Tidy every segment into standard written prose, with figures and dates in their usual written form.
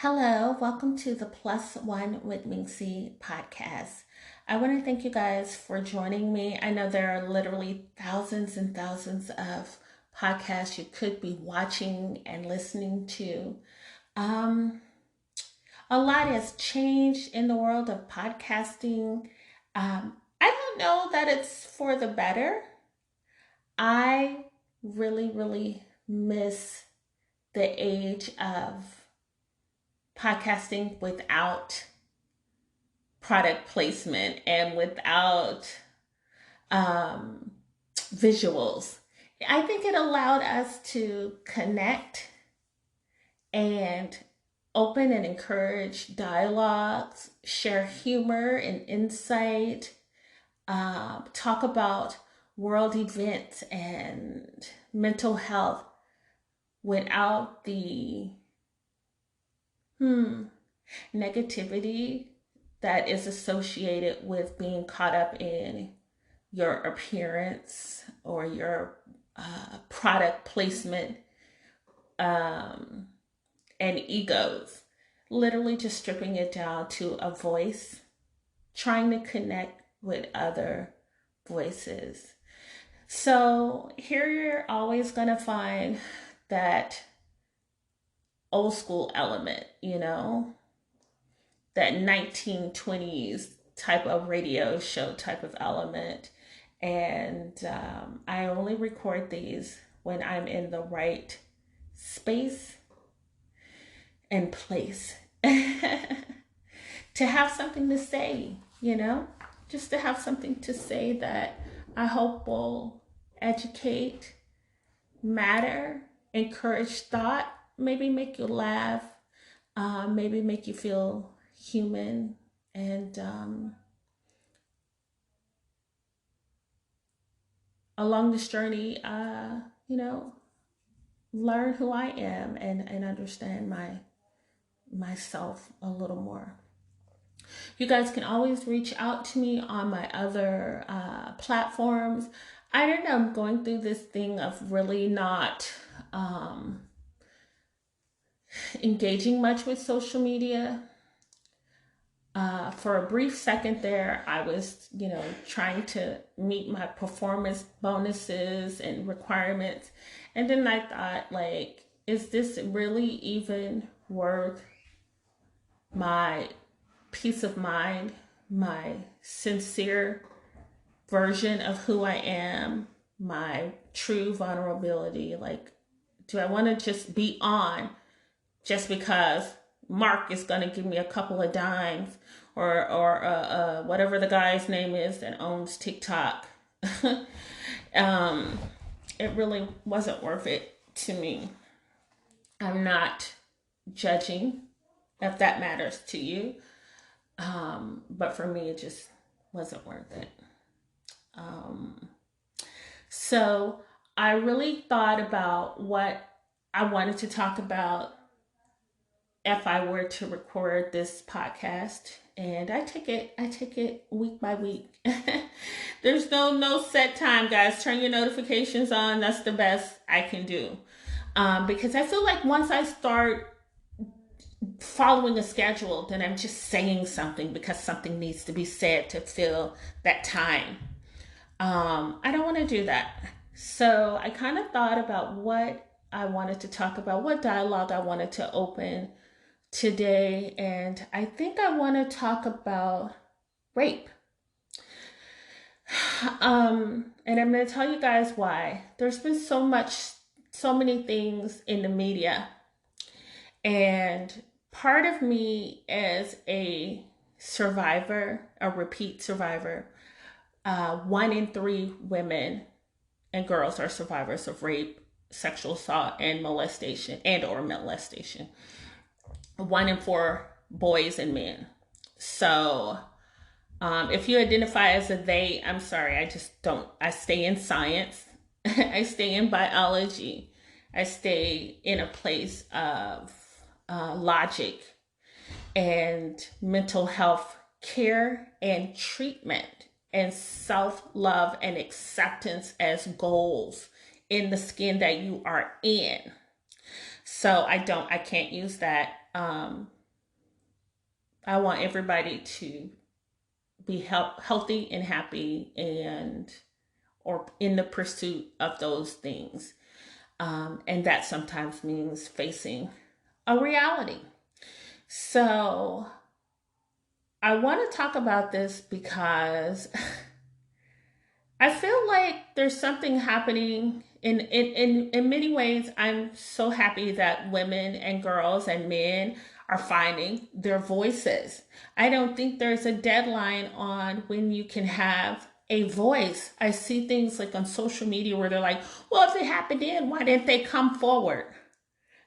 Hello, welcome to the Plus One with Minxie podcast. I want to thank you guys for joining me. I know there are literally thousands and thousands of podcasts you could be watching and listening to. Um, a lot has changed in the world of podcasting. I don't know that it's for the better. I really miss the age of podcasting without product placement and without um, visuals. I think it allowed us to connect and open and encourage dialogues, share humor and insight, talk about world events and mental health without the negativity that is associated with being caught up in your appearance or your product placement and egos. Literally just stripping it down to a voice, trying to connect with other voices. So here you're always going to find that old school element, that 1920s type of radio show type of element. And I only record these when I'm in the right space and place to have something to say, just to have something to say that I hope will educate, matter, encourage thought, maybe make you laugh, maybe make you feel human, and along this journey, learn who I am and understand myself a little more. You guys can always reach out to me on my other platforms. I don't know, I'm going through this thing of really not engaging much with social media. For a brief second there, I was, trying to meet my performance bonuses and requirements. And then I thought, like, is this really even worth my peace of mind, my sincere version of who I am, my true vulnerability? Like, do I want to just be on just because Mark is going to give me a couple of dimes, or whatever the guy's name is that owns TikTok? It really wasn't worth it to me. I'm not judging if that matters to you, but for me, it just wasn't worth it. So I really thought about what I wanted to talk about if I were to record this podcast, and I take it week by week. There's no set time, guys. Turn your notifications on. That's the best I can do. Because I feel like once I start following a schedule, then I'm just saying something because something needs to be said to fill that time. I don't want to do that. So I kind of thought about what I wanted to talk about, what dialogue I wanted to open today, and I think I want to talk about rape. And I'm going to tell you guys why. There's been so many things in the media, and part of me as a survivor, a repeat survivor, 1 in 3 women and girls are survivors of rape, sexual assault, and molestation, and or molestation. 1 in 4 boys and men. So if you identify as a they, I'm sorry, I just don't. I stay in science. I stay in biology. I stay in a place of logic and mental health care and treatment and self-love and acceptance as goals in the skin that you are in. So I can't use that I want everybody to be healthy and happy, and or in the pursuit of those things. And that sometimes means facing a reality. So I want to talk about this because I feel like there's something happening in many ways. I'm so happy that women and girls and men are finding their voices. I don't think there's a deadline on when you can have a voice. I see things like on social media where they're like, well, if it happened then, why didn't they come forward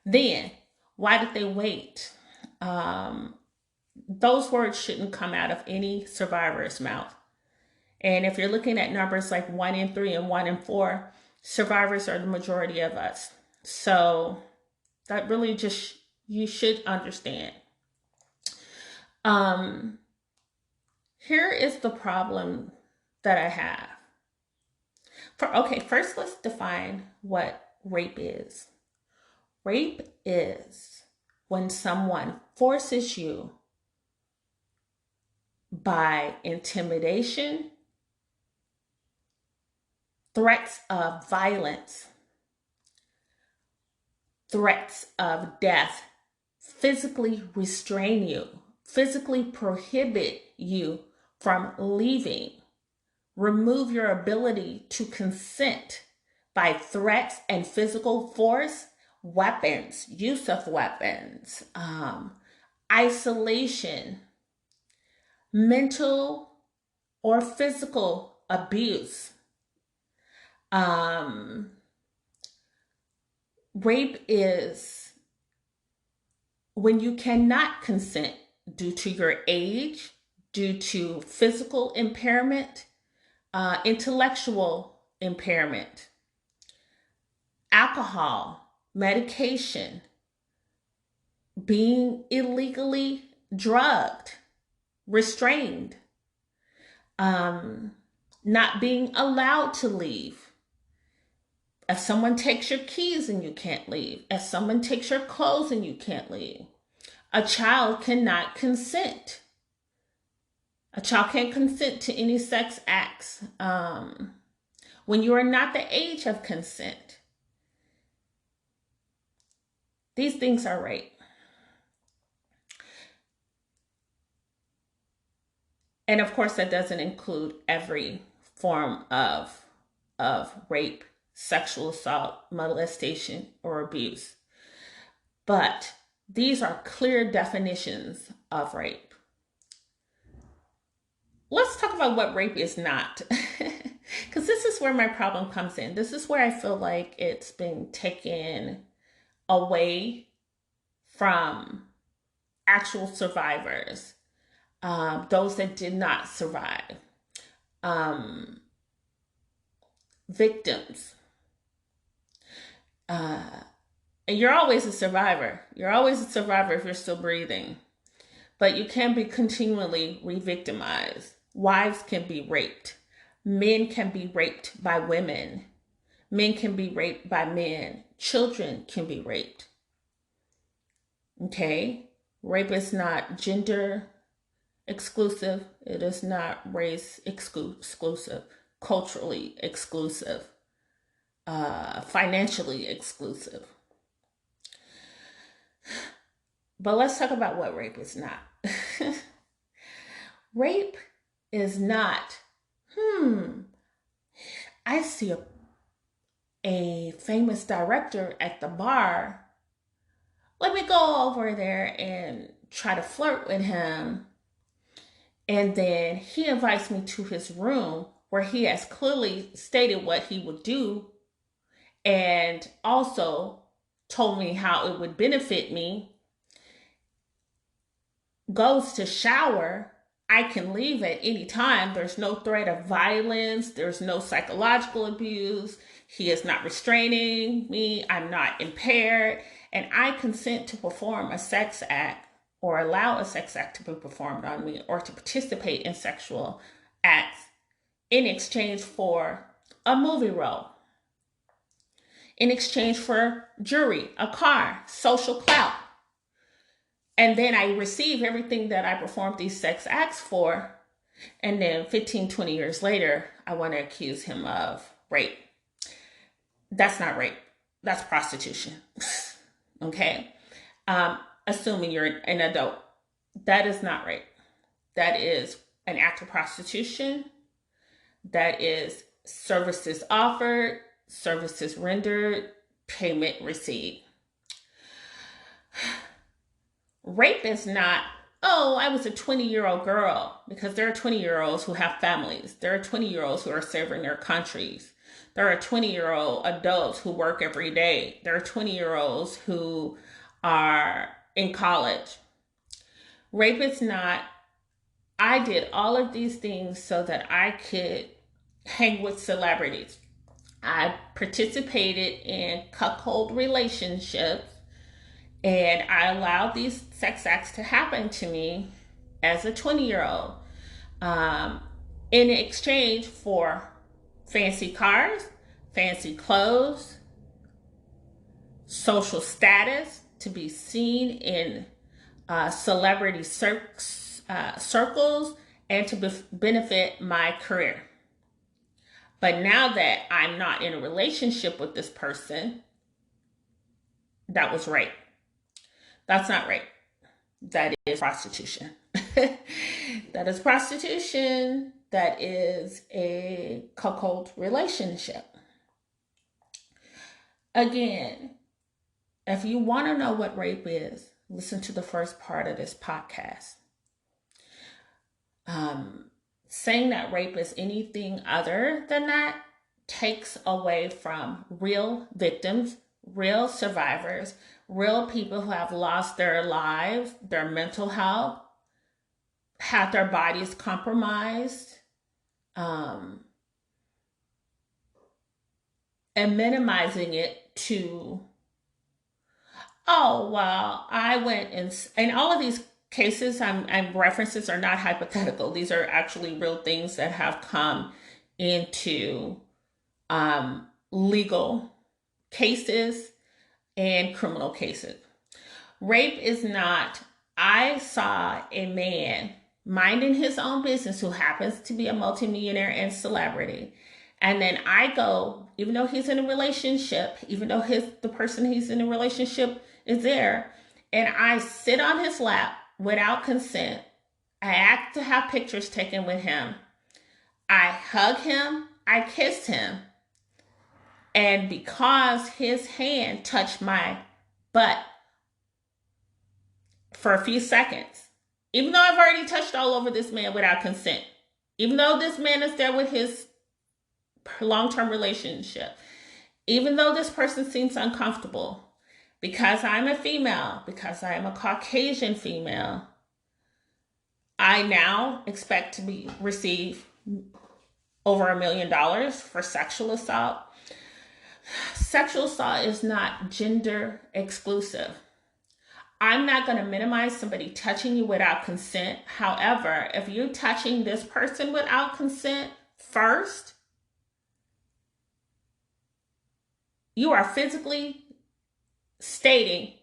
then? Why did they wait? Those words shouldn't come out of any survivor's mouth. And if you're looking at numbers like 1 in 3 and 1 in 4, survivors are the majority of us. So that really just, you should understand. Here is the problem that I have. First let's define what rape is. Rape is when someone forces you by intimidation, threats of violence, threats of death, physically restrain you, physically prohibit you from leaving, remove your ability to consent by threats and physical force, weapons, use of weapons, isolation, mental or physical abuse. Rape is when you cannot consent due to your age, due to physical impairment, intellectual impairment, alcohol, medication, being illegally drugged, restrained, not being allowed to leave. If someone takes your keys and you can't leave, if someone takes your clothes and you can't leave, a child cannot consent. A child can't consent to any sex acts when you are not the age of consent. These things are rape. And of course, that doesn't include every form of rape, sexual assault, molestation, or abuse. But these are clear definitions of rape. Let's talk about what rape is not. Because this is where my problem comes in. This is where I feel like it's been taken away from actual survivors, those that did not survive, victims. And you're always a survivor. You're always a survivor if you're still breathing. But you can be continually re-victimized. Wives can be raped. Men can be raped by women. Men can be raped by men. Children can be raped. Okay? Rape is not gender exclusive. It is not race exclusive. Culturally exclusive. Financially exclusive. But let's talk about what rape is not. Rape is not, I see a famous director at the bar. Let me go over there and try to flirt with him. And then he invites me to his room where he has clearly stated what he would do and also told me how it would benefit me. Goes to shower, I can leave at any time. There's no threat of violence. There's no psychological abuse. He is not restraining me. I'm not impaired. And I consent to perform a sex act or allow a sex act to be performed on me or to participate in sexual acts in exchange for a movie role, in exchange for jewelry, a car, social clout. And then I receive everything that I performed these sex acts for. And then 15, 20 years later, I want to accuse him of rape. That's not rape. That's prostitution. Okay? Assuming you're an adult. That is not rape. That is an act of prostitution. That is services offered, services rendered, payment received. Rape is not, oh, I was a 20-year-old girl, because there are 20-year-olds who have families. There are 20-year-olds who are serving their countries. There are 20-year-old adults who work every day. There are 20-year-olds who are in college. Rape is not, I did all of these things so that I could hang with celebrities. I participated in cuckold relationships, and I allowed these sex acts to happen to me as a 20-year-old in exchange for fancy cars, fancy clothes, social status, to be seen in celebrity circles, and to benefit my career. But now that I'm not in a relationship with this person, that was rape. That's not rape. That is prostitution. That is prostitution. That is a cuckold relationship. Again, if you want to know what rape is, listen to the first part of this podcast. Saying that rape is anything other than that takes away from real victims, real survivors, real people who have lost their lives, their mental health, had their bodies compromised, and minimizing it to, oh, well, I went and all of these cases I'm references are not hypothetical. These are actually real things that have come into legal cases and criminal cases. Rape is not, I saw a man minding his own business who happens to be a multimillionaire and celebrity. And then I go, even though he's in a relationship, even though the person he's in a relationship is there, and I sit on his lap without consent. I ask to have pictures taken with him. I hug him. I kiss him. And because his hand touched my butt for a few seconds, even though I've already touched all over this man without consent, even though this man is there with his long-term relationship, even though this person seems uncomfortable, because I'm a female, because I am a Caucasian female, I now expect to receive over $1 million for sexual assault. Sexual assault is not gender exclusive. I'm not going to minimize somebody touching you without consent. However, if you're touching this person without consent first, you are physically stating,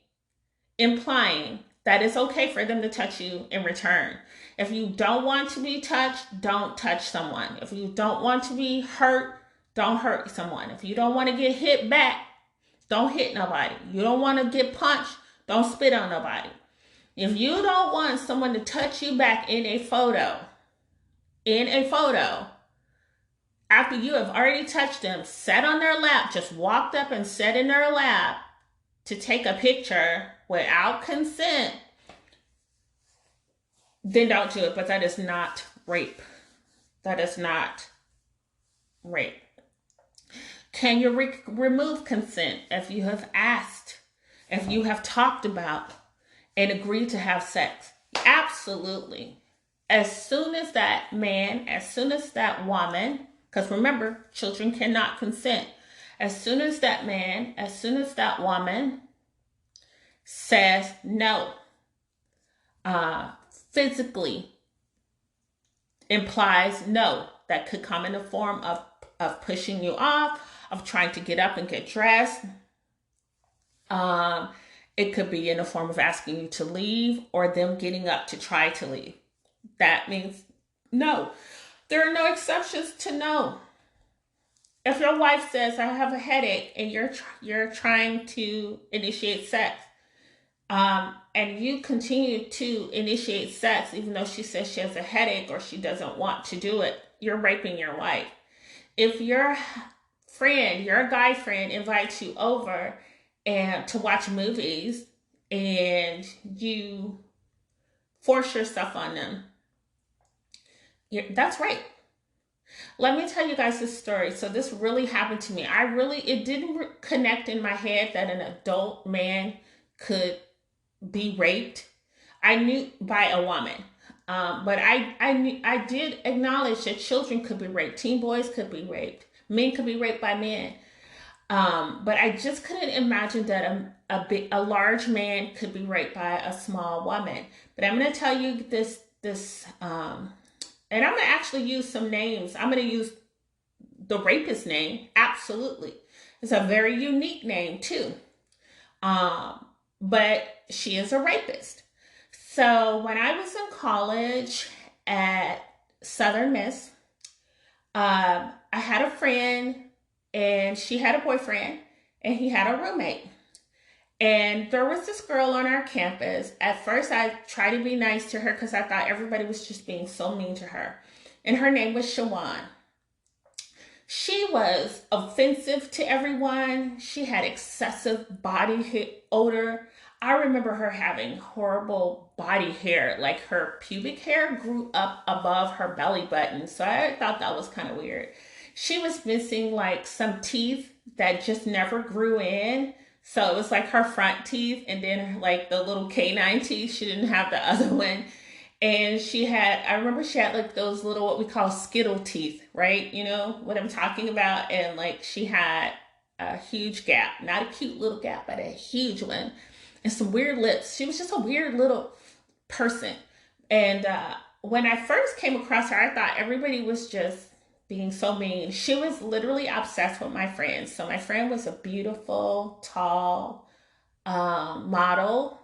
implying that it's okay for them to touch you in return. If you don't want to be touched, don't touch someone. If you don't want to be hurt, don't hurt someone. If you don't want to get hit back, don't hit nobody. You don't want to get punched, don't spit on nobody. If you don't want someone to touch you back in a photo, after you have already touched them, sat on their lap, just walked up and sat in their lap to take a picture without consent, then don't do it. But that is not rape. That is not rape. Can you remove consent if you have asked, if you have talked about and agreed to have sex? Absolutely. As soon as that man, as soon as that woman, because remember, children cannot consent. As soon as that man, as soon as that woman says no, physically implies no, that could come in the form of pushing you off, of trying to get up and get dressed. It could be in the form of asking you to leave or them getting up to try to leave. That means no. There are no exceptions to no. If your wife says, I have a headache, and you're trying to initiate sex, and you continue to initiate sex even though she says she has a headache or she doesn't want to do it, you're raping your wife. If your friend, your guy friend, invites you over and to watch movies and you force yourself on them, that's rape. Let me tell you guys this story. So this really happened to me. It didn't connect in my head that an adult man could be raped. I knew by a woman. But I did acknowledge that children could be raped. Teen boys could be raped. Men could be raped by men. But I just couldn't imagine that a large man could be raped by a small woman. But I'm going to tell you and I'm going to actually use some names. I'm going to use the rapist's name. Absolutely. It's a very unique name too. But she is a rapist. So when I was in college at Southern Miss, I had a friend and she had a boyfriend and he had a roommate. And there was this girl on our campus. At first, I tried to be nice to her because I thought everybody was just being so mean to her. And her name was Shawan. She was offensive to everyone. She had excessive body odor. I remember her having horrible body hair. Like her pubic hair grew up above her belly button. So I thought that was kind of weird. She was missing like some teeth that just never grew in. So it was like her front teeth and then like the little canine teeth. She didn't have the other one. And I remember she had like those little, what we call skittle teeth, right? You know what I'm talking about? And like she had a huge gap, not a cute little gap, but a huge one. And some weird lips. She was just a weird little person. And when I first came across her, I thought everybody was just being so mean. She was literally obsessed with my friend. So my friend was a beautiful, tall model,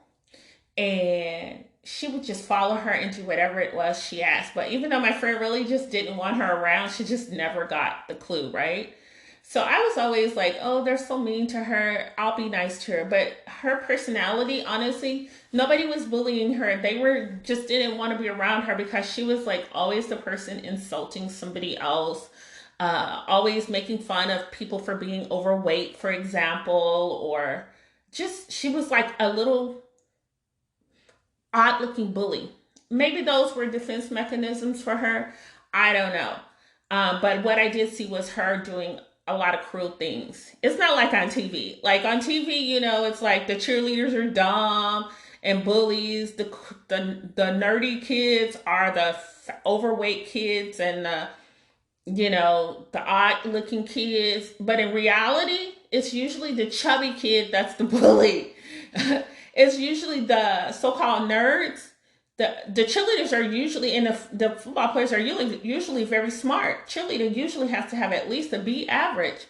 and she would just follow her and do whatever it was she asked. But even though my friend really just didn't want her around, she just never got the clue, right? So I was always like, oh, they're so mean to her. I'll be nice to her. But her personality, honestly, nobody was bullying her. They just didn't want to be around her because she was like always the person insulting somebody else, always making fun of people for being overweight, for example, or just she was like a little odd looking bully. Maybe those were defense mechanisms for her. I don't know. But what I did see was her doing a lot of cruel things. It's not like on TV. Like on TV, you know, it's like the cheerleaders are dumb and bullies. The nerdy kids are the overweight kids and the odd looking kids. But in reality, it's usually the chubby kid that's the bully. It's usually the so-called nerds. The cheerleaders are usually, and the football players are usually very smart. Cheerleader usually has to have at least a B average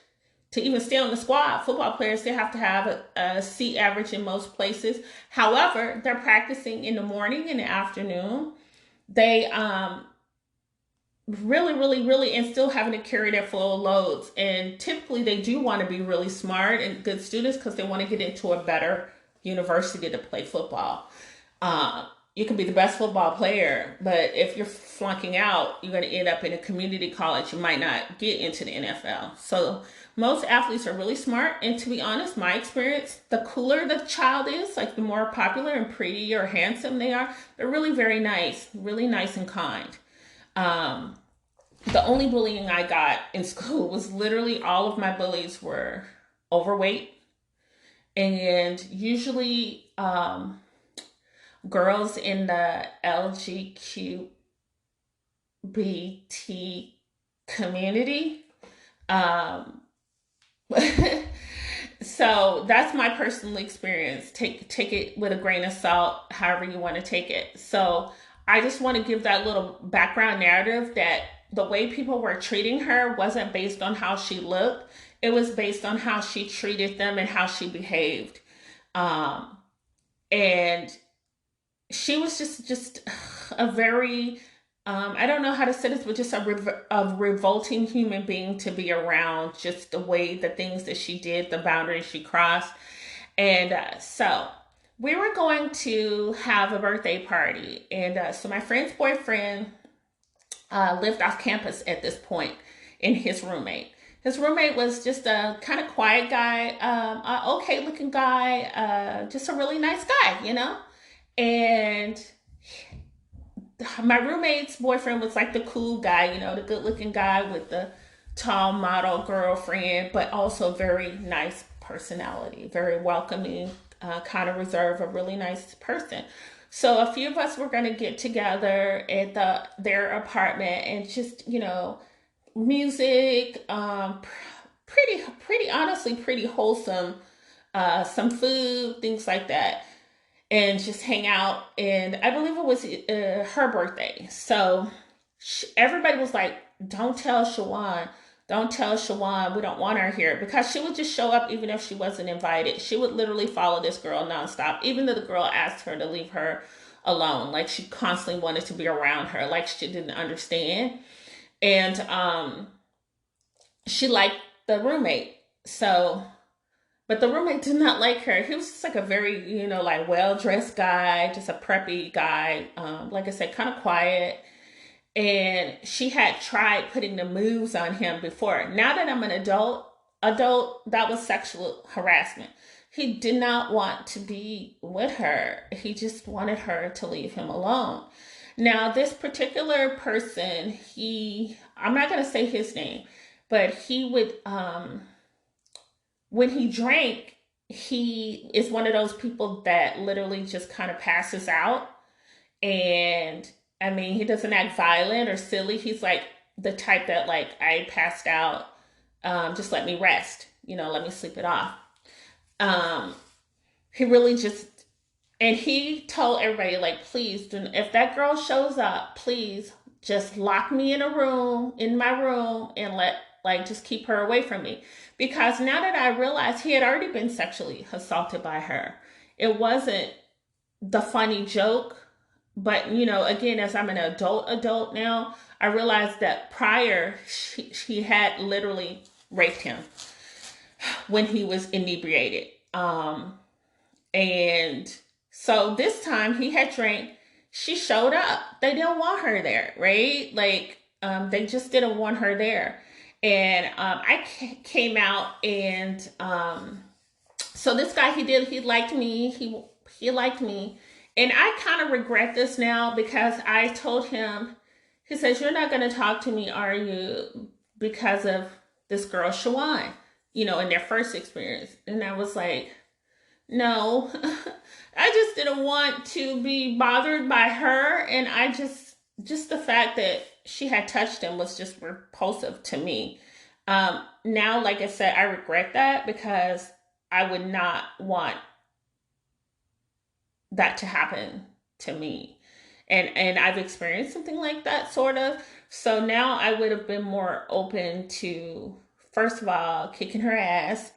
to even stay on the squad. Football players, they have to have a C average in most places. However, they're practicing in the morning and the afternoon. They really, and still having to carry their full loads. And typically they do want to be really smart and good students because they want to get into a better university to play football. You can be the best football player, but if you're flunking out, you're going to end up in a community college. You might not get into the NFL. So most athletes are really smart. And to be honest, my experience, the cooler the child is, like the more popular and pretty or handsome they are, they're really very nice, really nice and kind. The only bullying I got in school was literally all of my bullies were overweight and usually girls in the LGBT community. So that's my personal experience. Take it with a grain of salt, however you want to take it. So I just want to give that little background narrative that the way people were treating her wasn't based on how she looked. It was based on how she treated them and how she behaved. And she was just a very I don't know how to say this, but just a revolting human being to be around. Just the way, the things that she did, the boundaries she crossed. And so we were going to have a birthday party. And so my friend's boyfriend lived off campus at this point, and his roommate. His roommate was just a kind of quiet guy, a okay looking guy, just a really nice guy, you know? And my roommate's boyfriend was like the cool guy, you know, the good looking guy with the tall model girlfriend, but also very nice personality, very welcoming, kind of reserved, a really nice person. So a few of us were going to get together at their apartment and just, you know, music, pretty honestly, pretty wholesome, some food, things like that, and just hang out. And I believe it was her birthday. So everybody was like, don't tell Shawan. Don't tell Shawan. We don't want her here. Because she would just show up even if she wasn't invited. She would literally follow this girl nonstop. Even though the girl asked her to leave her alone. Like she constantly wanted to be around her. Like she didn't understand. And she liked the roommate. So, but the roommate did not like her. He was just like a very, you know, like well-dressed guy, just a preppy guy. Like I said, kind of quiet. And she had tried putting the moves on him before. Now that I'm an adult, that was sexual harassment. He did not want to be with her. He just wanted her to leave him alone. Now, this particular person, I'm not going to say his name, but he would, when he drank, he is one of those people that literally just kind of passes out. And I mean, he doesn't act violent or silly. He's like the type that, like, I passed out, just let me rest, you know, let me sleep it off. Um, he really just, and he told everybody, like, please, if that girl shows up, please just lock me in a room, in my room, and just keep her away from me. Because now that I realized he had already been sexually assaulted by her, it wasn't the funny joke. But, you know, again, as I'm an adult now, I realized that prior, she had literally raped him when he was inebriated. And so this time he had drank, she showed up. They didn't want her there, right? Like, they just didn't want her there. And I came out, and so this guy, he liked me. He liked me. And I kind of regret this now because I told him, he says, you're not going to talk to me, are you? Because of this girl, Shawan, you know, in their first experience. And I was like, no, I just didn't want to be bothered by her. And just the fact that she had touched him was just repulsive to me. Now, like I said, I regret that because I would not want that to happen to me. And I've experienced something like that, sort of. So now I would have been more open to, first of all, kicking her ass.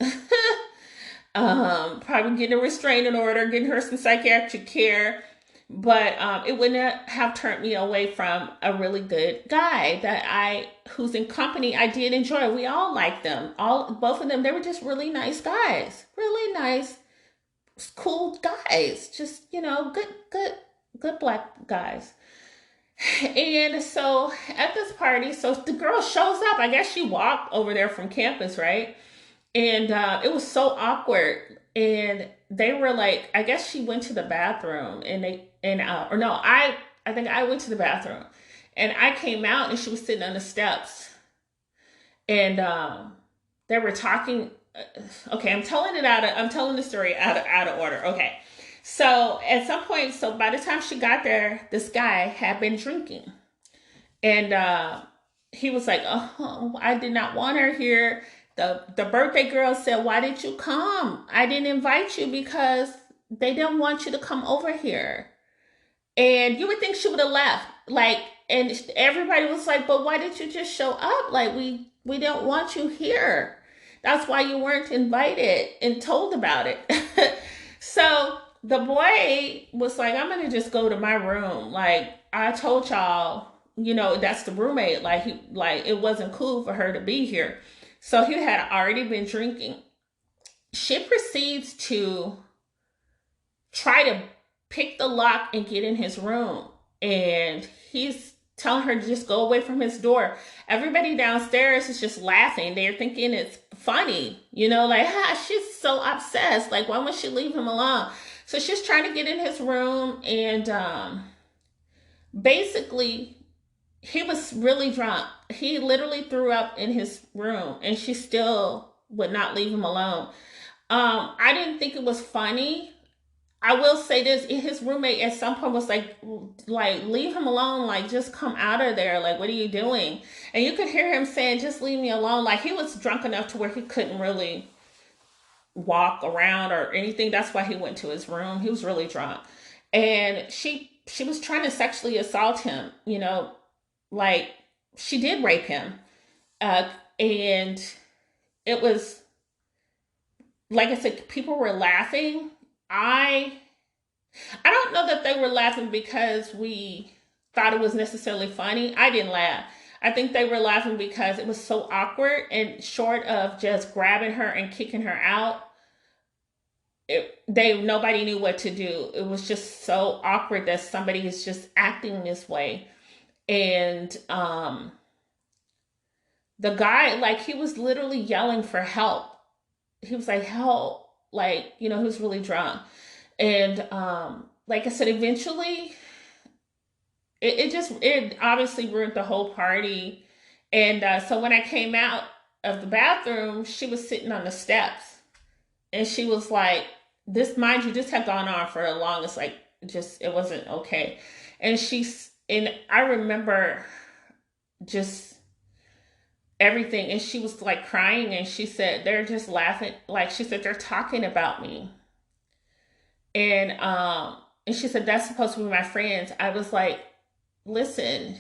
Probably getting a restraining order, getting her some psychiatric care. But it wouldn't have turned me away from a really good guy who's in company I did enjoy. We all liked them. Both of them, they were just really nice guys. Really nice, cool guys. Just, you know, good black guys. And so at this party, so the girl shows up. I guess she walked over there from campus, right? And it was so awkward. And they were like, I guess she went to the bathroom, or no, I think I went to the bathroom, and I came out, and she was sitting on the steps, and they were talking. Okay, I'm telling the story out of order. Okay, so at some point, so by the time she got there, this guy had been drinking, and he was like, "Oh, I did not want her here." The birthday girl said, "Why did you come? I didn't invite you because they didn't want you to come over here." And you would think she would have left. Like, and everybody was like, "But why did you just show up? Like, we don't want you here. That's why you weren't invited and told about it." So the boy was like, I'm gonna just go to my room. Like, I told y'all, that's the roommate. Like, it wasn't cool for her to be here. So he had already been drinking. She proceeds to try to pick the lock and get in his room. And he's telling her to just go away from his door. Everybody downstairs is just laughing. They're thinking it's funny, like, she's so obsessed. Like, why won't she leave him alone? So she's trying to get in his room, and basically, he was really drunk. He literally threw up in his room, and she still would not leave him alone. I didn't think it was funny. I will say this: his roommate at some point was like, leave him alone, like, just come out of there, like, what are you doing? And you could hear him saying, just leave me alone. Like, he was drunk enough to where he couldn't really walk around or anything. That's why he went to his room. He was really drunk. And she was trying to sexually assault him, like, she did rape him. And it was, like I said, people were laughing. I don't know that they were laughing because we thought it was necessarily funny. I didn't laugh. I think they were laughing because it was so awkward, and short of just grabbing her and kicking her out, nobody knew what to do. It was just so awkward that somebody is just acting this way. And the guy, like, he was literally yelling for help. He was like, help. Like, he was really drunk. And like I said, eventually it obviously ruined the whole party. And so when I came out of the bathroom, she was sitting on the steps, and she was like, this, mind you, this had gone on for a long, it's like, just, it wasn't okay. And I remember just everything. And she was like crying, and she said, they're just laughing. Like, she said, they're talking about me. And she said, that's supposed to be my friends. I was like, listen,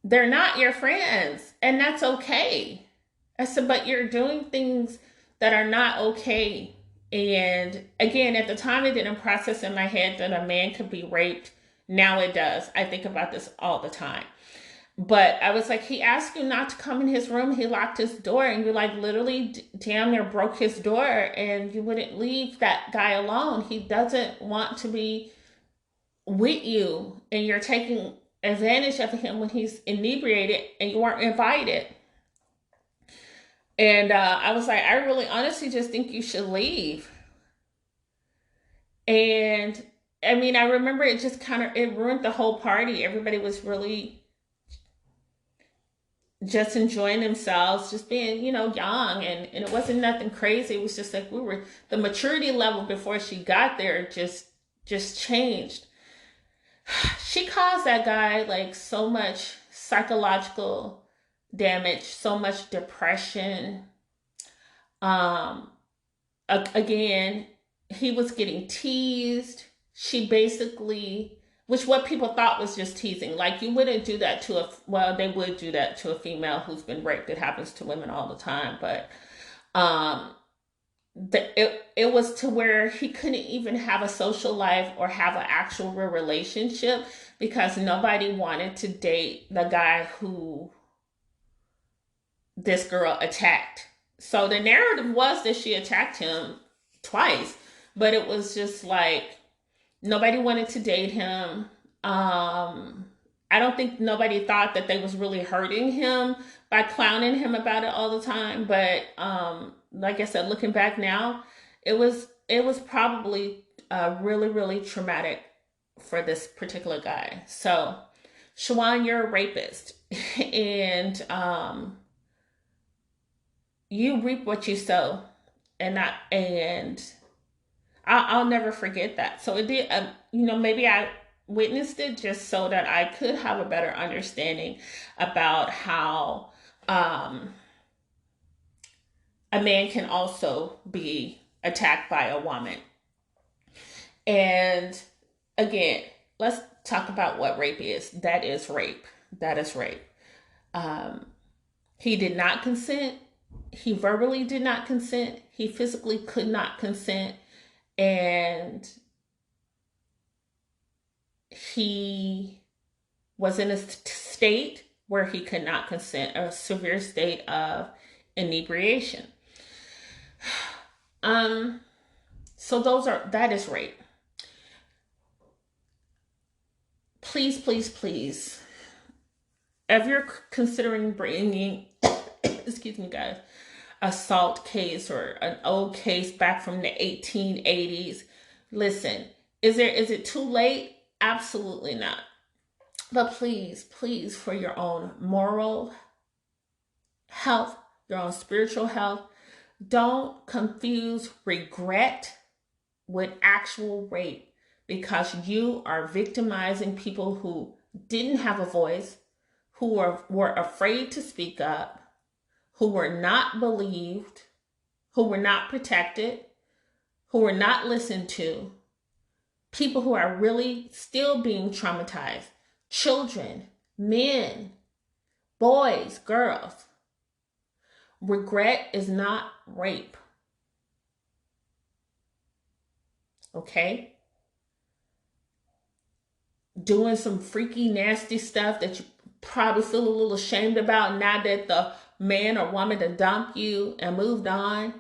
they're not your friends, and that's okay. I said, but you're doing things that are not okay. And again, at the time, it didn't process in my head that a man could be raped. Now it does. I think about this all the time. But I was like, he asked you not to come in his room. He locked his door, and you, like, literally damn near broke his door, and you wouldn't leave that guy alone. He doesn't want to be with you, and you're taking advantage of him when he's inebriated, and you weren't invited. And I was like, I really honestly just think you should leave. And I mean, I remember it just it ruined the whole party. Everybody was really just enjoying themselves, just being, young. And it wasn't nothing crazy. It was just like, the maturity level before she got there just changed. She caused that guy, like, so much psychological damage, so much depression. Again, he was getting teased. She basically, which what people thought was just teasing. Like, you wouldn't do that they would do that to a female who's been raped. It happens to women all the time. But it was to where he couldn't even have a social life or have an actual real relationship, because nobody wanted to date the guy who this girl attacked. So the narrative was that she attacked him twice, but it was just like, nobody wanted to date him. I don't think nobody thought that they was really hurting him by clowning him about it all the time. But like I said, looking back now, it was probably really, really traumatic for this particular guy. So, Shawan, you're a rapist, and you reap what you sow, and I'll never forget that. So it did, maybe I witnessed it just so that I could have a better understanding about how a man can also be attacked by a woman. And again, let's talk about what rape is. That is rape. That is rape. He did not consent. He verbally did not consent. He physically could not consent. and he was in a state where he could not consent, a severe state of inebriation. So that is rape. Please, please, please, if you're considering bringing, excuse me, guys, assault case or an old case back from the 1880s, listen, is it too late? Absolutely not. But please, please, for your own moral health, your own spiritual health, don't confuse regret with actual rape, because you are victimizing people who didn't have a voice, who were afraid to speak up, who were not believed, who were not protected, who were not listened to, people who are really still being traumatized, children, men, boys, girls. Regret is not rape. Okay? Doing some freaky, nasty stuff that you probably feel a little ashamed about now that the man or woman that dumped you and moved on,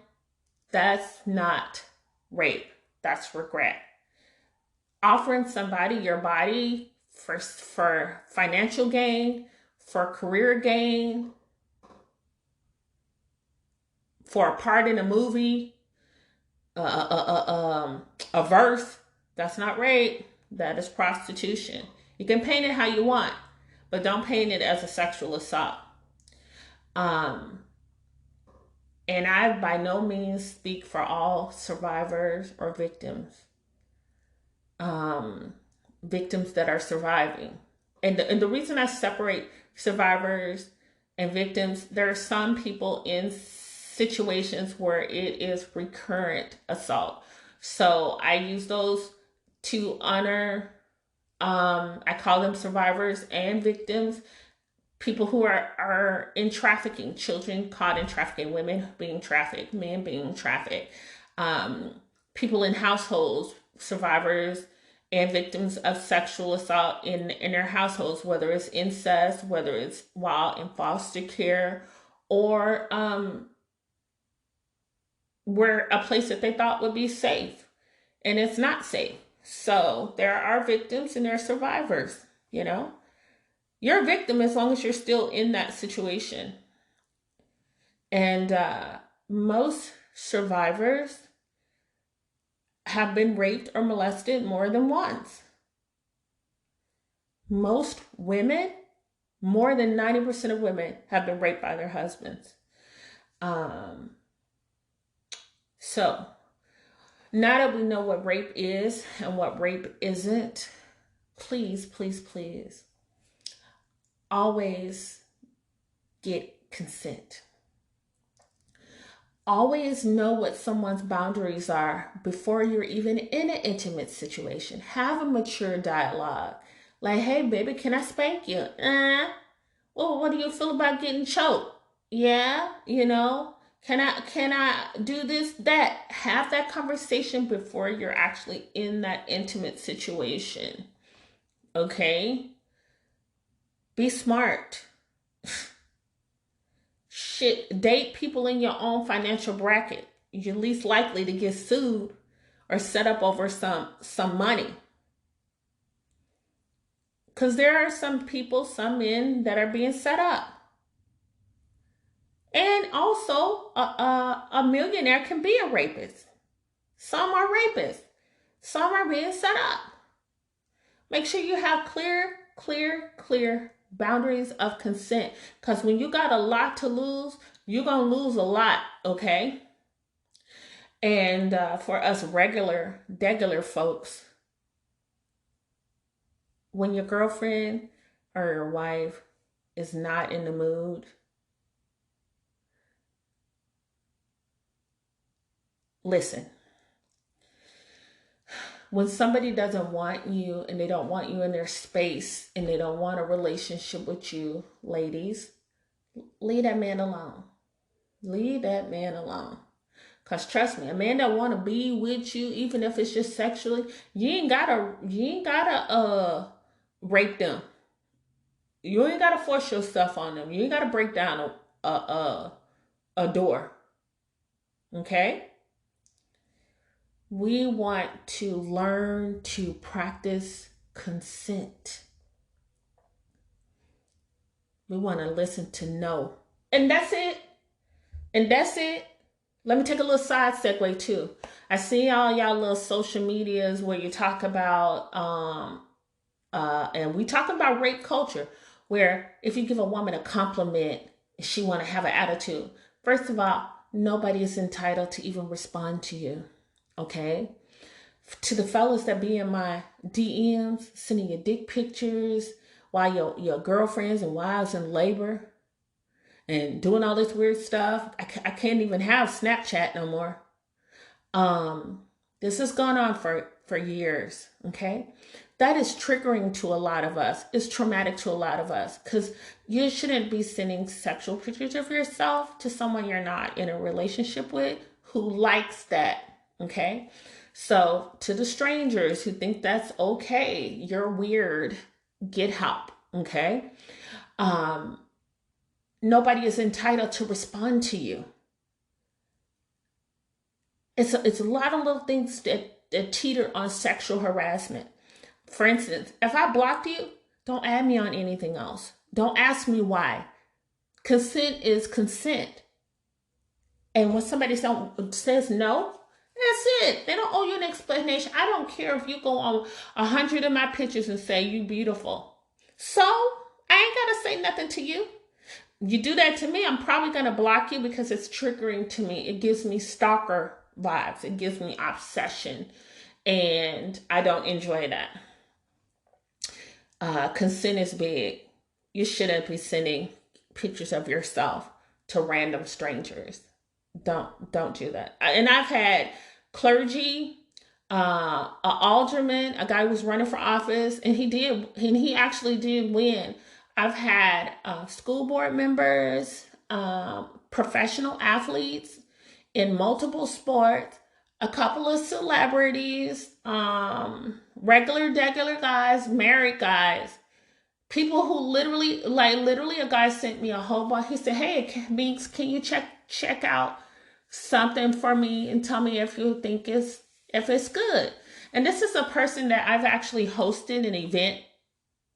that's not rape. That's regret. Offering somebody your body for financial gain, for career gain, for a part in a movie, a verse, that's not rape. That is prostitution. You can paint it how you want, but don't paint it as a sexual assault. And I by no means speak for all survivors or victims. Victims that are surviving. And the reason I separate survivors and victims, there are some people in situations where it is recurrent assault. So I use those to honor, I call them survivors and victims, people who are in trafficking, children caught in trafficking, women being trafficked, men being trafficked, people in households, survivors and victims of sexual assault in their households, whether it's incest, whether it's while in foster care, or where a place that they thought would be safe and it's not safe. So there are victims and there are survivors, you know. You're a victim as long as you're still in that situation. And most survivors have been raped or molested more than once. Most women, more than 90% of women, have been raped by their husbands. So now that we know what rape is and what rape isn't, please, please, please, always get consent. Always know what someone's boundaries are before you're even in an intimate situation. Have a mature dialogue. Like, hey, baby, can I spank you? Well, what do you feel about getting choked? Yeah, you know, can I do this, that? Have that conversation before you're actually in that intimate situation. Okay? Be smart. Shit, date people in your own financial bracket. You're least likely to get sued or set up over some money. Because there are some people, some men that are being set up. And also, a millionaire can be a rapist. Some are rapists. Some are being set up. Make sure you have clear boundaries of consent. Because when you got a lot to lose, you're going to lose a lot, okay? And for us regular folks, when your girlfriend or your wife is not in the mood, listen. When somebody doesn't want you and they don't want you in their space and they don't want a relationship with you, ladies, leave that man alone. Leave that man alone. Cause trust me, a man that want to be with you, even if it's just sexually, you ain't gotta rape them. You ain't gotta force your stuff on them. You ain't gotta break down a door. Okay? We want to learn to practice consent. We want to listen to no. And that's it. And that's it. Let me take a little side segue too. I see all y'all little social medias where you talk about and we talk about rape culture, where if you give a woman a compliment, she want to have an attitude. First of all, nobody is entitled to even respond to you. Okay? To the fellas that be in my DMs, sending you dick pictures while your girlfriends and wives in labor and doing all this weird stuff. I can't even have Snapchat no more. This has gone on for years. Okay? That is triggering to a lot of us. It's traumatic to a lot of us because you shouldn't be sending sexual pictures of yourself to someone you're not in a relationship with who likes that. Okay? So to the strangers who think that's okay, you're weird, get help. Okay? Nobody is entitled to respond to you. It's a lot of little things that teeter on sexual harassment. For instance, if I blocked you, don't add me on anything else. Don't ask me why. Consent is consent. And when somebody says no, that's it. They don't owe you an explanation. I don't care if you go on 100 of my pictures and say you beautiful. So I ain't got to say nothing to you. You do that to me, I'm probably going to block you because it's triggering to me. It gives me stalker vibes. It gives me obsession. And I don't enjoy that. Consent is big. You shouldn't be sending pictures of yourself to random strangers. Don't do that. And I've had clergy, an alderman, a guy who was running for office, and he actually did win. I've had school board members, professional athletes in multiple sports, a couple of celebrities, regular guys, married guys, people who literally a guy sent me a whole bunch. He said, "Hey, Binks, can you check out something for me and tell me if you think if it's good?" And this is a person that I've actually hosted an event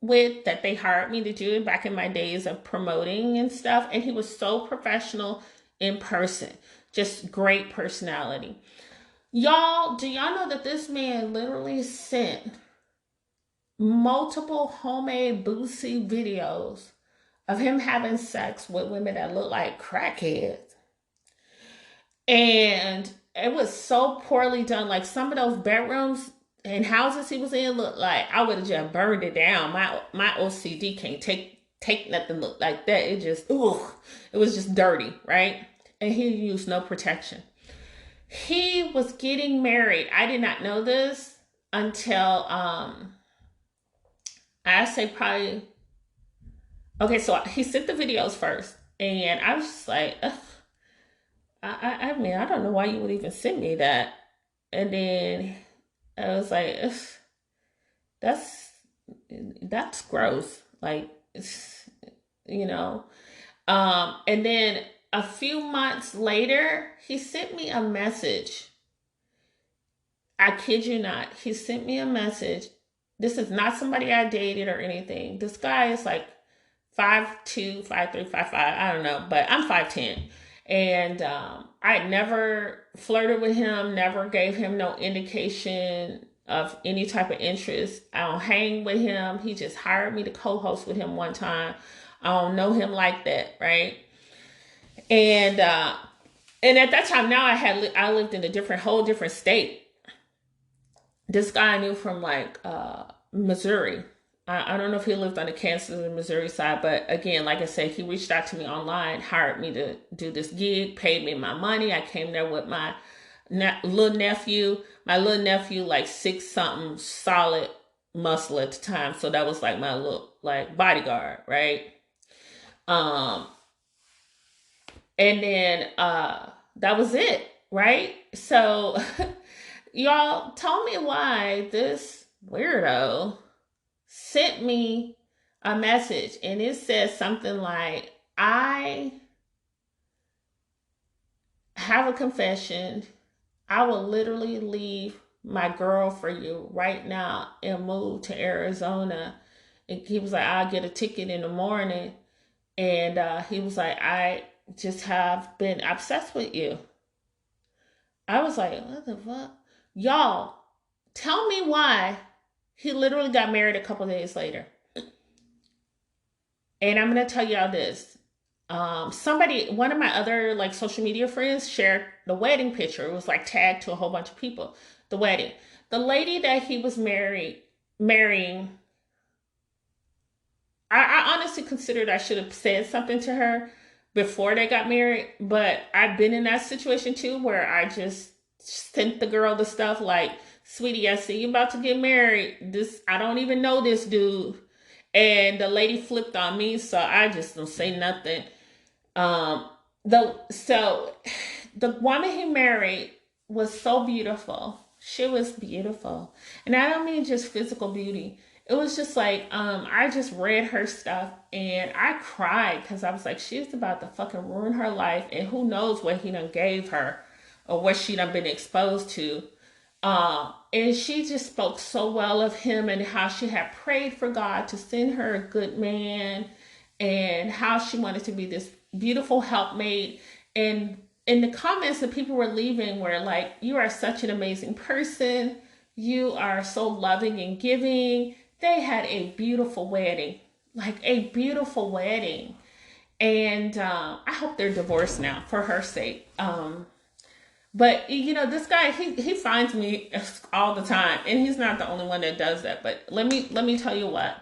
with, that they hired me to do it back in my days of promoting and stuff. And he was so professional in person, just great personality. Y'all, do y'all know that this man literally sent multiple homemade boosie videos of him having sex with women that look like crackheads? And it was so poorly done. Like, some of those bedrooms and houses he was in looked like I would have just burned it down. My OCD can't take nothing look like that. It was just dirty, right? And he used no protection. He was getting married. I did not know this until I say probably, okay, so he sent the videos first, and I was just like, ugh. I mean, I don't know why you would even send me that. And then I was like, ugh, that's gross. Like, you know. And then a few months later, he sent me a message. I kid you not. He sent me a message. This is not somebody I dated or anything. This guy is like 5'2", 5'3", 5'5". I don't know, but I'm 5'10". And I never flirted with him, never gave him no indication of any type of interest. I don't hang with him. He just hired me to co-host with him one time. I don't know him like that, right? And at that time, now I lived in a whole different state. This guy I knew from like Missouri. I don't know if he lived on the Kansas or Missouri side, but again, like I said, he reached out to me online, hired me to do this gig, paid me my money. I came there with my little nephew. My little nephew, like 6-something, solid muscle at the time, so that was like my little like bodyguard, right? And then that was it. right? So, y'all, tell me why this weirdo sent me a message and it says something like, I have a confession. I will literally leave my girl for you right now and move to Arizona. And he was like, I'll get a ticket in the morning. And he was like, I just have been obsessed with you. I was like, what the fuck? Y'all, tell me why he literally got married a couple days later. And I'm going to tell y'all this. One of my other like social media friends shared the wedding picture. It was like tagged to a whole bunch of people. The wedding. The lady that he was marrying, I honestly considered I should have said something to her before they got married, but I've been in that situation too where I just sent the girl the stuff like, sweetie, I see you about to get married. I don't even know this dude. And the lady flipped on me, so I just don't say nothing. Um, so the woman he married was so beautiful. She was beautiful, and I don't mean just physical beauty. It was just like I just read her stuff and I cried because I was like, she's about to fucking ruin her life, and who knows what he done gave her or what she done been exposed to. And she just spoke so well of him and how she had prayed for God to send her a good man and how she wanted to be this beautiful helpmate. And in the comments that people were leaving were like, you are such an amazing person. You are so loving and giving. They had a beautiful wedding, like a beautiful wedding. And I hope they're divorced now for her sake. But you know, this guy, he finds me all the time, and he's not the only one that does that. But let me tell you what.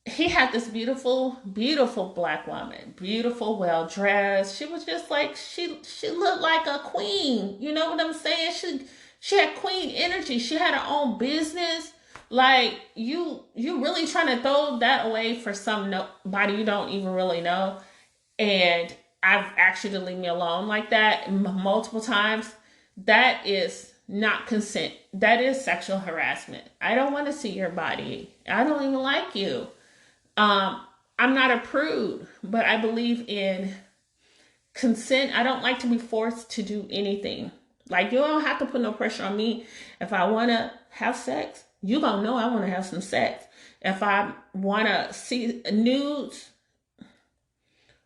He had this beautiful, beautiful black woman, beautiful, well dressed. She was just like she looked like a queen. You know what I'm saying? She had queen energy. She had her own business. Like you really trying to throw that away for somebody you don't even really know. And I've actually to leave me alone like that multiple times. That is not consent. That is sexual harassment. I don't want to see your body. I don't even like you. I'm not a prude, but I believe in consent. I don't like to be forced to do anything. Like, you don't have to put no pressure on me. If I want to have sex, you gonna know I want to have some sex. If I want to see nudes,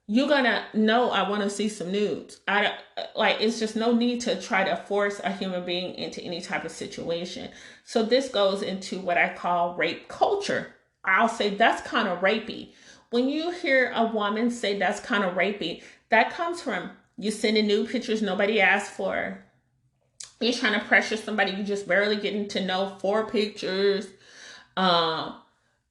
you're gonna know I want to see some nudes. It's just no need to try to force a human being into any type of situation. So this goes into what I call rape culture. I'll say that's kind of rapey. When you hear a woman say that's kind of rapey, that comes from you sending nude pictures nobody asked for. You're trying to pressure somebody you just barely getting to know for pictures.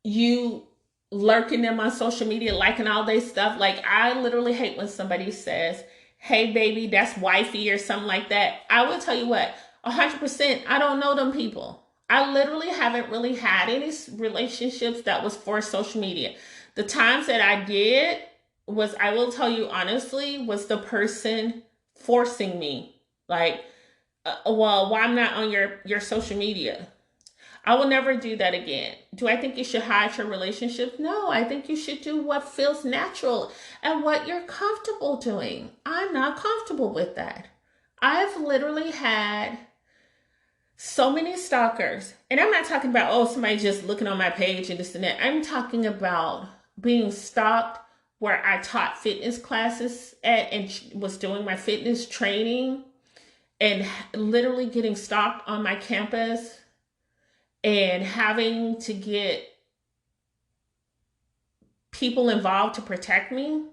You lurking them on social media, liking all their stuff. Like, I literally hate when somebody says, hey baby, that's wifey or something like that. I will tell you what, 100%, I don't know them people. I literally haven't really had any relationships that was for social media. The times that I did was, I will tell you honestly, was the person forcing me. Like, well, why I'm not on your social media? I will never do that again. Do I think you should hide your relationship? No, I think you should do what feels natural and what you're comfortable doing. I'm not comfortable with that. I've literally had so many stalkers. And I'm not talking about, oh, somebody just looking on my page and this and that. I'm talking about being stalked where I taught fitness classes at and was doing my fitness training and literally getting stalked on my campus and having to get people involved to protect me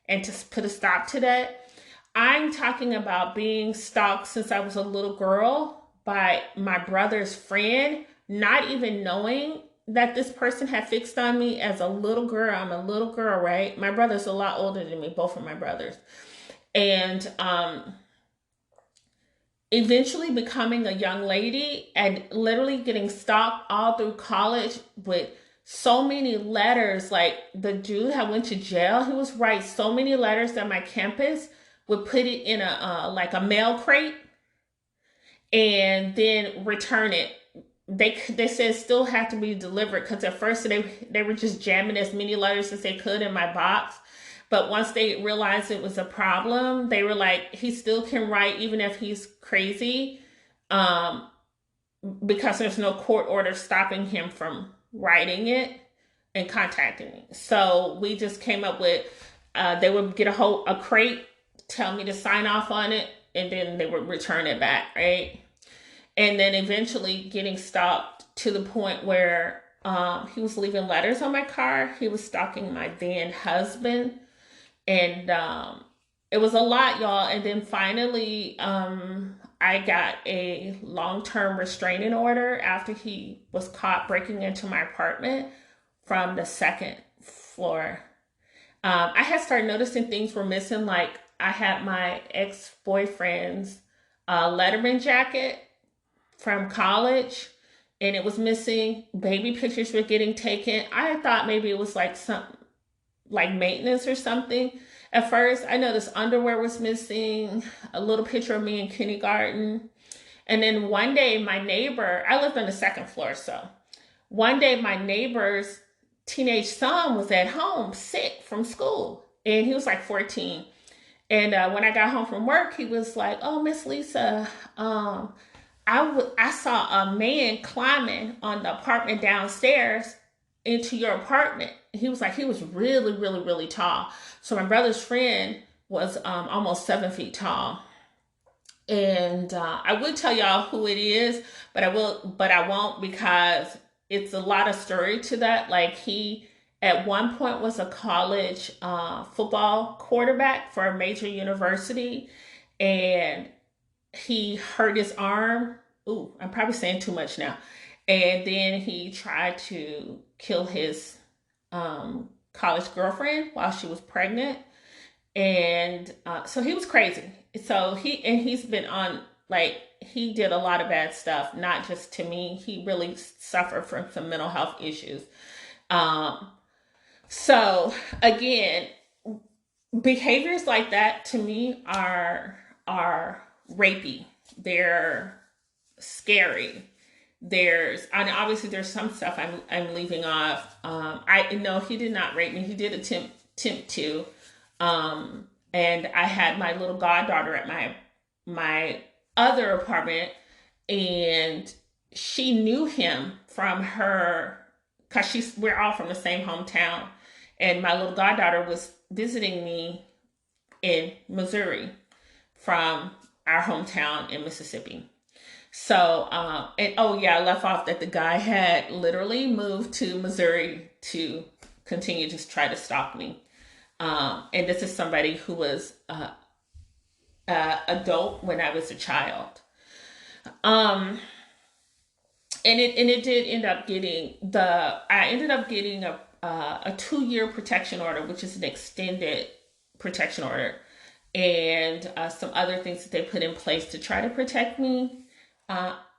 and to put a stop to that. I'm talking about being stalked since I was a little girl by my brother's friend, not even knowing that this person had fixed on me as a little girl. I'm a little girl, right? My brother's a lot older than me, both of my brothers. And eventually becoming a young lady and literally getting stalked all through college with so many letters. Like, the dude had went to jail. He was writing so many letters at my campus would put it in a like a mail crate and then return it. They said still have to be delivered because at first they were just jamming as many letters as they could in my box. But once they realized it was a problem, they were like, he still can write even if he's crazy, um, because there's no court order stopping him from writing it and contacting me. So we just came up with, they would get a crate, tell me to sign off on it, and then they would return it back, right? And then eventually getting stopped to the point where he was leaving letters on my car. He was stalking my then husband. And it was a lot, y'all. And then finally, I got a long-term restraining order after he was caught breaking into my apartment from the second floor. I had started noticing things were missing. Like I had my ex-boyfriend's Letterman jacket from college, and it was missing. Baby pictures were getting taken. I thought maybe it was like something like maintenance or something. At first, I noticed underwear was missing, a little picture of me in kindergarten. And then one day, my neighbor, I lived on the second floor, so one day my neighbor's teenage son was at home sick from school, and he was like 14. And when I got home from work, he was like, "Oh, Miss Lisa, I saw a man climbing on the apartment downstairs into your apartment." He was like, he was really, really, really tall. So my brother's friend was almost 7 feet tall. And I would tell y'all who it is, but I won't because it's a lot of story to that. Like he at one point was a college football quarterback for a major university, and he hurt his arm. Ooh, I'm probably saying too much now. And then he tried to kill his college girlfriend while she was pregnant. And so he was crazy. So he's been on, like, he did a lot of bad stuff, not just to me. He really suffered from some mental health issues. So again, behaviors like that to me are rapey. They're scary. And obviously there's some stuff I'm leaving off. I know he did not rape me. He did attempt to. And I had my little goddaughter at my other apartment, and she knew him from her, because we're all from the same hometown. And my little goddaughter was visiting me in Missouri from our hometown in Mississippi. So, and oh yeah, I left off that the guy had literally moved to Missouri to continue to try to stalk me. And this is somebody who was adult when I was a child. And it did end up I ended up getting a 2-year protection order, which is an extended protection order, and some other things that they put in place to try to protect me.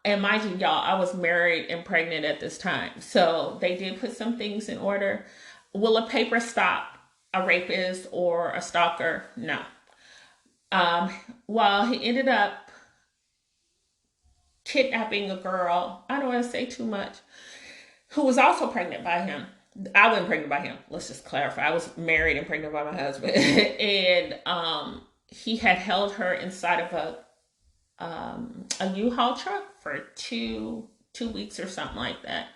And mind you, y'all, I was married and pregnant at this time. So they did put some things in order. Will a paper stop a rapist or a stalker? No. Well, he ended up kidnapping a girl, I don't want to say too much, who was also pregnant by him. I wasn't pregnant by him. Let's just clarify. I was married and pregnant by my husband. And he had held her inside of a U-Haul truck for two weeks or something like that.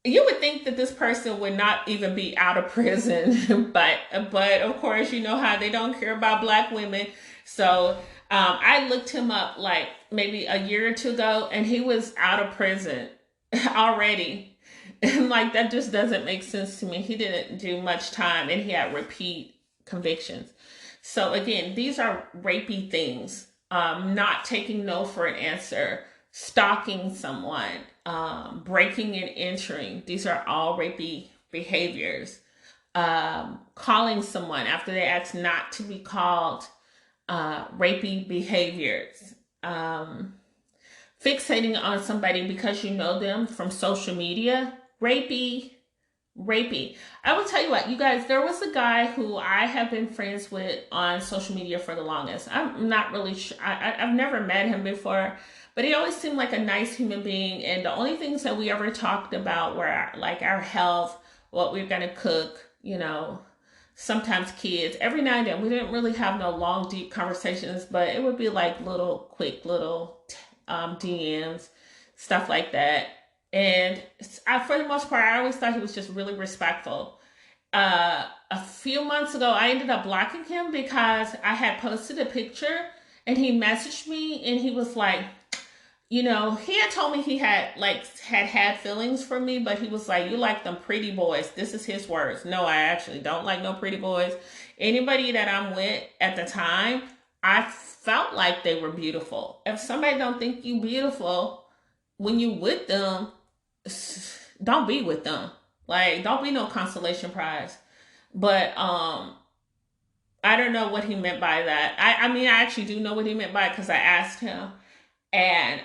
You would think that this person would not even be out of prison, but of course, you know how they don't care about Black women. So I looked him up like maybe a year or two ago, and he was out of prison already. And like, that just doesn't make sense to me. He didn't do much time, and he had repeat convictions. So again, these are rapey things. Not taking no for an answer, stalking someone, breaking and entering. These are all rapey behaviors. Calling someone after they ask not to be called, rapey behaviors. Fixating on somebody because you know them from social media, rapey rapey. I will tell you what, you guys, there was a guy who I have been friends with on social media for the longest. I'm not really sure. I've never met him before, but he always seemed like a nice human being. And the only things that we ever talked about were like our health, what we we're going to cook, you know, sometimes kids. Every now and then, we didn't really have no long, deep conversations, but it would be like little, quick little DMs, stuff like that. And for the most part, I always thought he was just really respectful. A few months ago, I ended up blocking him because I had posted a picture and he messaged me and he was like, you know, he had told me he had feelings for me, but he was like, you like them pretty boys. This is his words. No, I actually don't like no pretty boys. Anybody that I'm with at the time, I felt like they were beautiful. If somebody don't think you beautiful when you with them, don't be with them. Like, don't be no consolation prize. But I don't know what he meant by that. I mean, I actually do know what he meant by it because I asked him, and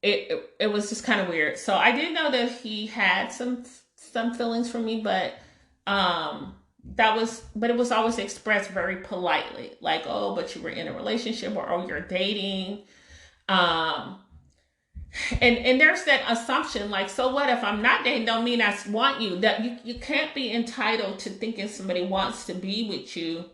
it was just kind of weird. So I did know that he had some feelings for me, but it was always expressed very politely, like, oh, but you were in a relationship, or oh, you're dating. And there's that assumption, like, so what if I'm not dating? Don't mean I want you. That you can't be entitled to thinking somebody wants to be with you.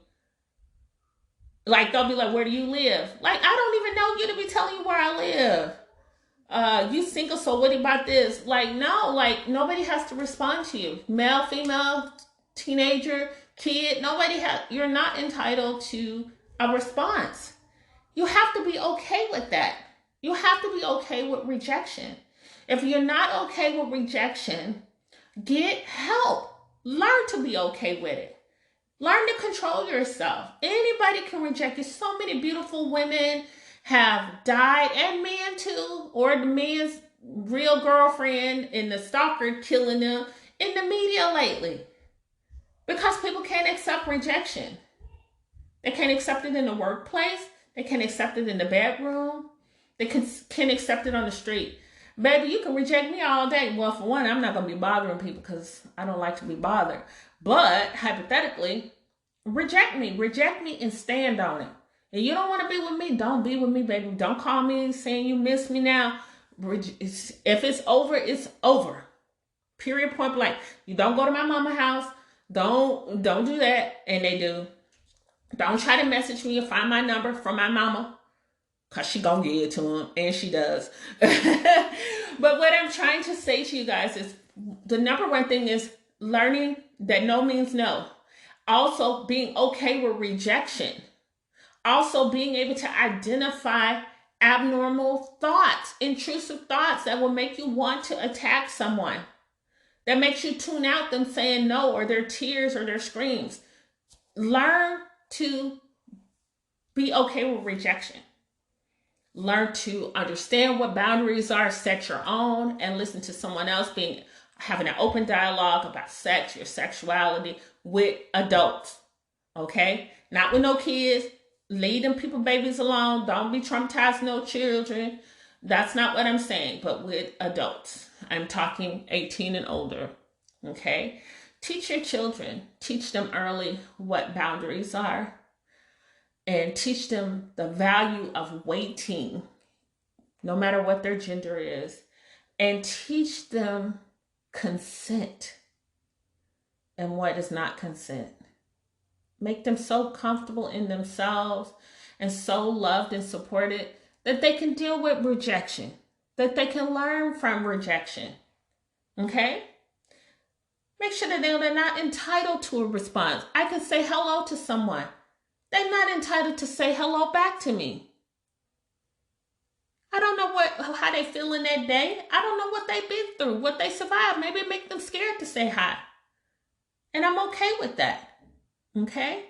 Like, they'll be like, where do you live? Like, I don't even know you to be telling you where I live. You single, so what about this? Like, no, like, nobody has to respond to you. Male, female, teenager, kid, you're not entitled to a response. You have to be okay with that. You have to be okay with rejection. If you're not okay with rejection, get help. Learn to be okay with it. Learn to control yourself. Anybody can reject you. So many beautiful women have died, and men too, or the man's real girlfriend and the stalker killing them in the media lately. Because people can't accept rejection. They can't accept it in the workplace. They can't accept it in the bedroom. They can't accept it on the street. Baby, you can reject me all day. Well, for one, I'm not going to be bothering people because I don't like to be bothered. But hypothetically, reject me. Reject me and stand on it. And you don't want to be with me, don't be with me, baby. Don't call me saying you miss me now. If it's over, it's over. Period, point blank. You don't go to my mama's house. Don't do that. And they do. Don't try to message me or find my number from my mama. Because she gonna give it to him, and she does. But what I'm trying to say to you guys is the number one thing is learning that no means no. Also being okay with rejection. Also being able to identify abnormal thoughts, intrusive thoughts that will make you want to attack someone. That makes you tune out them saying no, or their tears or their screams. Learn to be okay with rejection. Learn to understand what boundaries are, set your own, and listen to someone else having an open dialogue about sex, your sexuality with adults. Okay? Not with no kids. Leave them people babies alone. Don't be traumatizing no children. That's not what I'm saying, but with adults. I'm talking 18 and older. Okay? Teach your children. Teach them early what boundaries are. And teach them the value of waiting, no matter what their gender is. And teach them consent and what is not consent. Make them so comfortable in themselves and so loved and supported that they can deal with rejection, that they can learn from rejection. Okay? Make sure that they're not entitled to a response. I can say hello to someone. They're not entitled to say hello back to me. I don't know how they feel in that day. I don't know what they've been through, what they survived. Maybe it makes them scared to say hi. And I'm okay with that. Okay?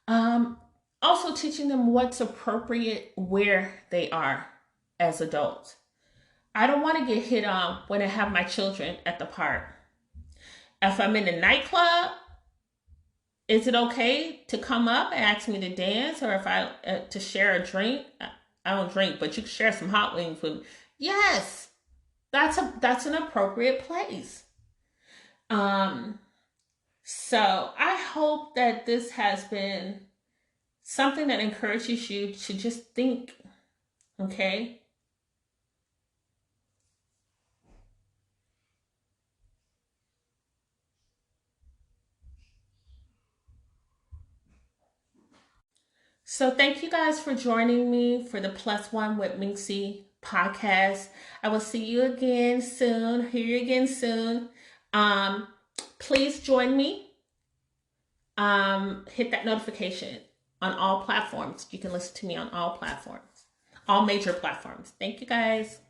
Also teaching them what's appropriate where they are as adults. I don't want to get hit on when I have my children at the park. If I'm in a nightclub, is it okay to come up and ask me to dance, or if I to share a drink? I don't drink, but you can share some hot wings with me. Yes, that's an appropriate place. Um, so I hope that this has been something that encourages you to just think, okay? So thank you guys for joining me for the Plus One with Minxie podcast. I will see you again soon, hear you again soon. Um, Please join me. Hit that notification on all platforms. You can listen to me on all platforms, all major platforms. Thank you guys.